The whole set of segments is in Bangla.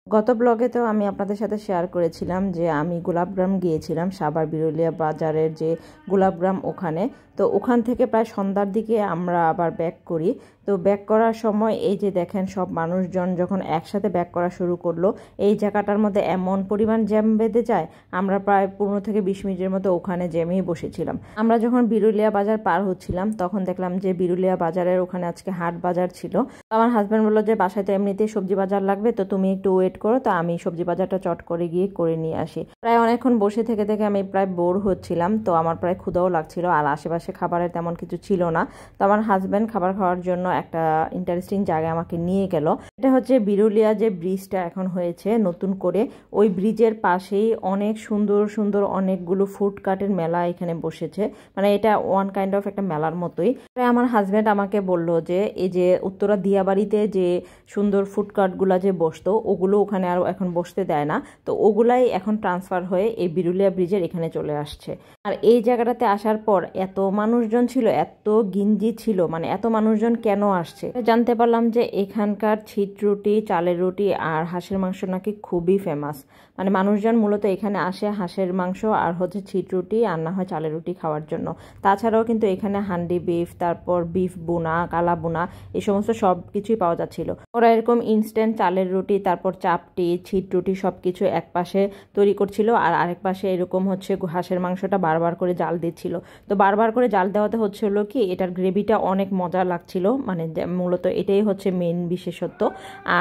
গত ব্লগে তো আমি আপনাদের সাথে শেয়ার করেছিলাম যে আমি গোলাপগ্রাম গিয়েছিলাম, সাভার বিরুলিয়া বাজারের যে গোলাপগ্রাম ওখানে। তো ওখান থেকে প্রায় সন্ধ্যার দিকে আমরা আবার ব্যাক করি। তো ব্যাক করার সময় এই যে দেখেন সব মানুষজন যখন একসাথে ব্যাক করা শুরু করলো, এই জায়গাটার মধ্যে এমন পরিমাণ জ্যাম বেঁধে যায়, আমরা প্রায় 15 থেকে 20 মিনিটের মতো ওখানে জ্যামেই বসেছিলাম। আমরা যখন বিরুলিয়া বাজার পার হচ্ছিলাম তখন দেখলাম যে বিরুলিয়া বাজারের ওখানে আজকে হাট বাজার ছিল। আমার হাজব্যান্ড বললো যে বাসায় তো এমনিতেই সবজি বাজার লাগবে, তো তুমি একটু ওয়েট করো, তো আমি সবজি বাজারটা চট করে গিয়ে করে নিয়ে আসি। প্রায় অনেকক্ষণ বসে থেকে থেকে আমি প্রায় বোর হচ্ছিলাম, তো আমার প্রায় ক্ষুধাও লাগছিল, আর আশেপাশে খাবারের তেমন কিছু ছিল না। তো আমার হাজব্যান্ড খাবার খাওয়ার জন্য একটা ইন্টারেস্টিং জায়গায় আমাকে নিয়ে গেল। এটা হচ্ছে বিরুলিয়া যে ব্রিজটা এখন হয়েছে নতুন করে, ওই ব্রিজের পাশেই অনেক সুন্দর সুন্দর অনেকগুলো ফুডকার্টের মেলা এখানে বসেছে। মানে এটা ওয়ান কাইন্ড অফ একটা মেলার মতোই। আমার হাজব্যান্ড আমাকে বলল যে এই যে উত্তরা দিয়াবাড়িতে যে সুন্দর ফুডকার্টগুলা যে বসতো ওগুলো ওখানে আর এখন বসতে দেয় না, তো ওগুলাই এখন ট্রান্সফার হয়ে এই বিরুলিয়া ব্রিজের এখানে চলে আসছে। আর এই জায়গাটাতে আসার পর এত মানুষজন ছিল, এত গিঞ্জি ছিল, মানে এত মানুষজন কেন আসছে জানতে পারলাম যে এখানকার ছিট রুটি, চালের রুটি আর হাঁসের মাংস নাকি খুবই ফেমাস। মানে মানুষজন মূলত এখানে আসে হাঁসের মাংস আর হচ্ছে ছিট রুটি আর না হয় চালের রুটি খাওয়ার জন্য। তাছাড়াও কিন্তু এখানে হান্ডি বিফ, তারপর বিফ বুনা, কালা বুনা, এই সমস্ত সব কিছুই পাওয়া যাচ্ছিল। ওরা এরকম ইনস্ট্যান্ট চালের রুটি, তারপর চাপটি, ছিট রুটি সব কিছু এক পাশে তৈরি করছিল, আর আরেক পাশে এরকম হচ্ছে হাঁসের মাংসটা বারবার করে জাল দিচ্ছিল। তো বারবার করে জাল দেওয়াতে হচ্ছিল কি এটার গ্রেভিটা অনেক মজা লাগছিল, মানে মূলত এটাই হচ্ছে মেন বিশেষত্ব।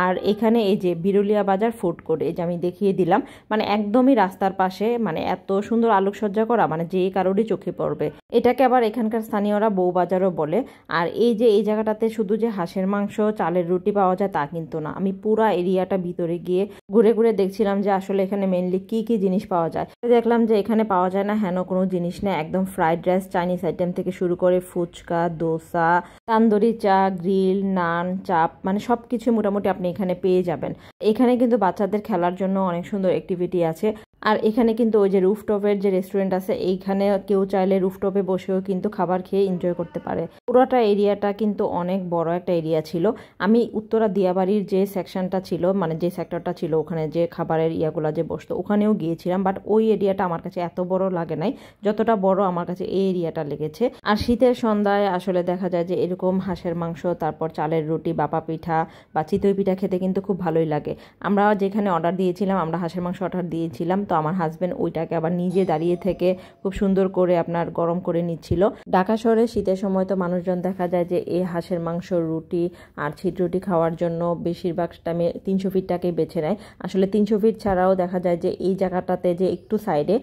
আর এখানে এই যে বিরুলিয়া বাজার ফুড কোর্ট, এই যে আমি দেখিয়ে দিলাম, মানে একদমই রাস্তার পাশে, মানে এত সুন্দর আলোকসজ্জা করা, মানে যে কারোরই চোখে পড়বে। এটাকে আবার এখানকার স্থানীয়রা বউ বাজারও বলে। আর এই যে এই জায়গাটাতে শুধু যে হাঁসের মাংস, চালের রুটি পাওয়া যায় তা কিন্তু না। আমি পুরা এরিয়াটা ভিতরে গিয়ে ঘুরে ঘুরে দেখছিলাম যে আসলে এখানে মেনলি কি কি জিনিস পাওয়া যায়। দেখলাম যে এখানে পাওয়া যায় না হেন কোনো জিনিস নেই, একদম ফ্রাইড রাইস, চাইনিজ আইটেম থেকে শুরু করে ফুচকা, দোসা, তান্দুরি চা, গ্রিল, নান, চাপ, মানে সবকিছু মোটামুটি আপনি এখানে পেয়ে যাবেন। এখানে কিন্তু বাচ্চাদের খেলার জন্য অনেক সুন্দর অ্যাক্টিভিটি আছে। আর এখানে কিন্তু ওই যে রুফটপের যে রেস্টুরেন্ট আছে, এইখানে কেউ চাইলে রুফটপে বসেও কিন্তু খাবার খেয়ে এনজয় করতে পারে। পুরোটা এরিয়াটা কিন্তু অনেক বড় একটা এরিয়া ছিল। আমি উত্তরা দিয়াবাড়ির যে সেকশনটা ছিল, মানে যে সেক্টরটা ছিল ওখানে যে খাবারের ইয়াগুলা যে বসতো ওখানেও গিয়েছিলাম, বাট ওই এরিয়াটা আমার কাছে এত বড় লাগে নাই যতটা বড় আমার কাছে এই এরিয়াটা লেগেছে। আর শীতের সন্ধ্যায় আসলে দেখা যায় যে এরকম হাঁসের মাংস, তারপর চালের রুটি, বাপা পিঠা বা চিতই পিঠা খেতে কিন্তু খুব ভালোই লাগে। আমরা যেখানে অর্ডার দিয়েছিলাম, আমরা হাঁসের মাংস অর্ডার দিয়েছিলাম, তো আমার হাজব্যান্ড ওইটাকে আবার নিজে দাঁড়িয়ে থেকে খুব সুন্দর করে আপনার গরম করে নিচ্ছিল। ঢাকা শহরে শীতের সময় তো মানুষজন দেখা যায় যে এই হাঁসের মাংস, রুটি আর ছিট রুটি খাওয়ার জন্য বেশিরভাগ টাইমে 300 ফিটটাকেই বেছে নেয়। আসলে 300 ফিট ছাড়াও দেখা যায় যে এই জায়গাটাতে যে একটু সাইডে,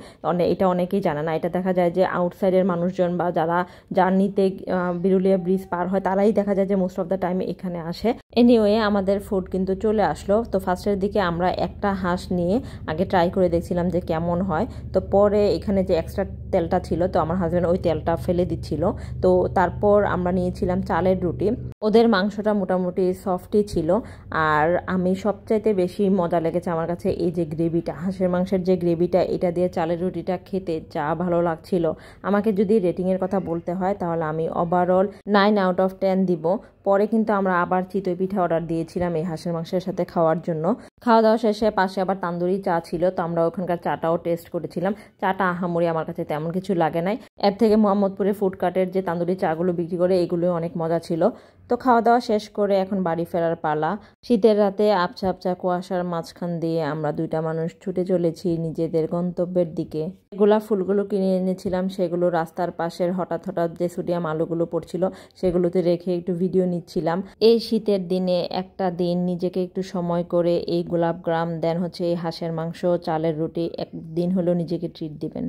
এটা অনেকেই জানে না, এটা দেখা যায় যে আউটসাইডের মানুষজন বা যারা জার্নিতে বিরুলিয়া ব্রিজ পার হয় তারাই দেখা যায় যে মোস্ট অফ দ্য টাইম এখানে আসে। এনিওয়ে আমাদের ফুড কিন্তু চলে আসলো। তো ফার্স্টের দিকে আমরা একটা হাঁস নিয়ে আগে ট্রাই করে দেখছিলাম যে কেমন হয়। তো পরে এখানে যে এক্সট্রা তেলটা ছিল, তো আমার হাজব্যান্ড ওই তেলটা ফেলে দিচ্ছিল। তো তারপর আমরা নিয়েছিলাম চালের রুটি। ওদের মাংসটা মোটামুটি সফটই ছিল। আর আমি সবচাইতে বেশি মজা লেগেছে আমার কাছে এই যে গ্রেভিটা, হাঁসের মাংসের যে গ্রেভিটা, এটা দিয়ে চালের রুটিটা খেতে যা ভালো লাগছিল। আমাকে যদি রেটিংয়ের কথা বলতে হয় তাহলে আমি ওভারঅল 9 আউট অফ 10 দিব। পরে কিন্তু আমরা আবার চিতই পিঠা অর্ডার দিয়েছিলাম এই হাঁসের মাংসের সাথে খাওয়ার জন্য। খাওয়া দাওয়া শেষে পাশে আবার তান্দুরি চা ছিল, তো আমরা ওখানকার চাটাও টেস্ট করেছিলাম। চাটা আহামরি আমার কাছে তেমন কিছু লাগে নাই। এর থেকে মোহাম্মদপুরে ফুডকার্টের যে তান্দুরি চাগুলো বিক্রি করে এগুলো অনেক মজা ছিল। তো খাওয়া দাওয়া শেষ করে এখন বাড়ি ফেরার পালা। শীতের রাতে আবছা আবছা কুয়াশার মাঝখান দিয়ে আমরা দুইটা মানুষ ছুটে চলেছি নিজেদের গন্তব্যের দিকে। গোলাপ ফুলগুলো কিনে এনেছিলাম, সেগুলো রাস্তার পাশের হঠাৎ হঠাৎ যে সোডিয়াম আলোগুলো পড়ছিল সেগুলোতে রেখে একটু ভিডিও নিচ্ছিলাম। এই শীতের দিনে একটা দিন নিজেকে একটু সময় করে এই গোলাপগ্রাম, দেন হচ্ছে এই হাঁসের মাংস, চালের রুটি, একদিন হলেও নিজেকে ট্রিট দিবেন।